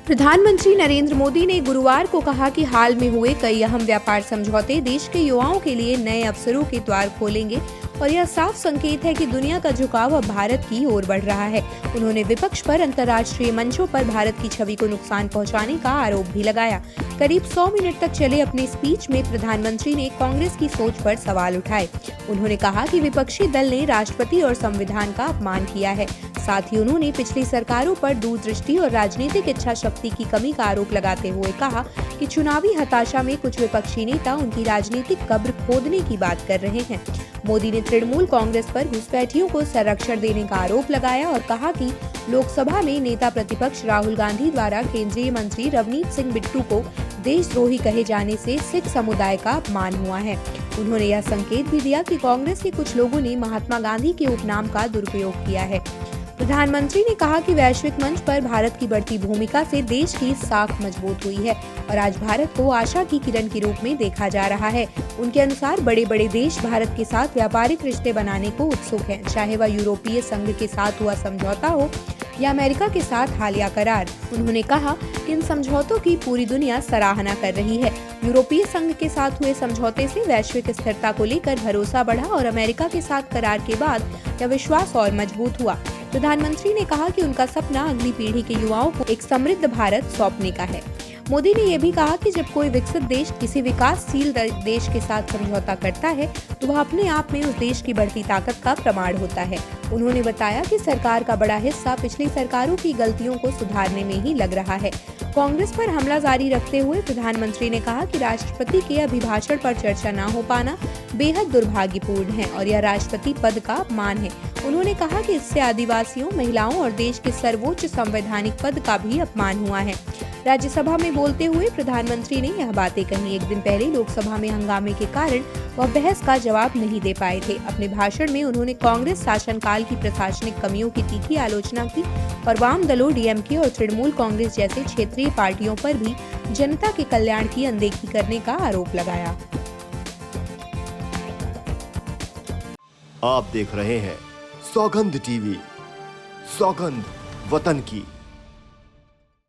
प्रधानमंत्री नरेंद्र मोदी ने गुरुवार को कहा कि हाल में हुए कई अहम व्यापार समझौते देश के युवाओं के लिए नए अवसरों के द्वार खोलेंगे और यह साफ संकेत है कि दुनिया का झुकाव अब भारत की ओर बढ़ रहा है। उन्होंने विपक्ष पर अंतर्राष्ट्रीय मंचों पर भारत की छवि को नुकसान पहुंचाने का आरोप भी लगाया। करीब 100 मिनट तक चले अपने स्पीच में प्रधानमंत्री ने कांग्रेस की सोच पर सवाल उठाए। उन्होंने कहा कि विपक्षी दल ने राष्ट्रपति और संविधान का अपमान किया है। साथ ही उन्होंने पिछली सरकारों पर दूरदृष्टि और राजनीतिक इच्छा शक्ति की कमी का आरोप लगाते हुए कहा कि चुनावी हताशा में कुछ विपक्षी नेता उनकी राजनीतिक कब्र खोदने की बात कर रहे हैं। मोदी ने तृणमूल कांग्रेस पर घुसपैठियों को संरक्षण देने का आरोप लगाया और कहा कि लोकसभा में नेता प्रतिपक्ष राहुल गांधी द्वारा केंद्रीय मंत्री रवनीत सिंह बिट्टू को देशद्रोही कहे जाने से सिख समुदाय का अपमान हुआ है। उन्होंने यह संकेत भी दिया कि कांग्रेस के कुछ लोगों ने महात्मा गांधी के उपनाम का दुरुपयोग किया है। प्रधानमंत्री ने कहा कि वैश्विक मंच पर भारत की बढ़ती भूमिका से देश की साख मजबूत हुई है और आज भारत को आशा की किरण के रूप में देखा जा रहा है। उनके अनुसार बड़े बड़े देश भारत के साथ व्यापारिक रिश्ते बनाने को उत्सुक हैं, चाहे वह यूरोपीय संघ के साथ हुआ समझौता हो या अमेरिका के साथ हालिया करार। उन्होंने कहा कि इन समझौतों की पूरी दुनिया सराहना कर रही है। यूरोपीय संघ के साथ हुए समझौते से वैश्विक स्थिरता को लेकर भरोसा बढ़ा और अमेरिका के साथ करार के बाद यह विश्वास और मजबूत हुआ। प्रधानमंत्री ने कहा कि उनका सपना अगली पीढ़ी के युवाओं को एक समृद्ध भारत सौंपने का है। मोदी ने यह भी कहा कि जब कोई विकसित देश किसी विकासशील देश के साथ समझौता करता है तो वह अपने आप में उस देश की बढ़ती ताकत का प्रमाण होता है। उन्होंने बताया कि सरकार का बड़ा हिस्सा पिछली सरकारों की गलतियों को सुधारने में ही लग रहा है। कांग्रेस पर हमला जारी रखते हुए प्रधानमंत्री ने कहा कि राष्ट्रपति के अभिभाषण पर चर्चा न हो पाना बेहद दुर्भाग्यपूर्ण है और यह राष्ट्रपति पद का अपमान है। उन्होंने कहा कि इससे आदिवासियों, महिलाओं और देश के सर्वोच्च संवैधानिक पद का भी अपमान हुआ है। राज्यसभा में बोलते हुए प्रधानमंत्री ने यह बातें कही। एक दिन पहले लोकसभा में हंगामे के कारण वह बहस का जवाब नहीं दे पाए थे। अपने भाषण में उन्होंने कांग्रेस शासनकाल की प्रशासनिक कमियों की तीखी आलोचना की और वाम दलों डीएमके और तृणमूल कांग्रेस जैसे क्षेत्रीय पार्टियों पर भी जनता के कल्याण की अनदेखी करने का आरोप लगाया। आप देख रहे हैं सौगंध टीवी, सौगंध वतन की।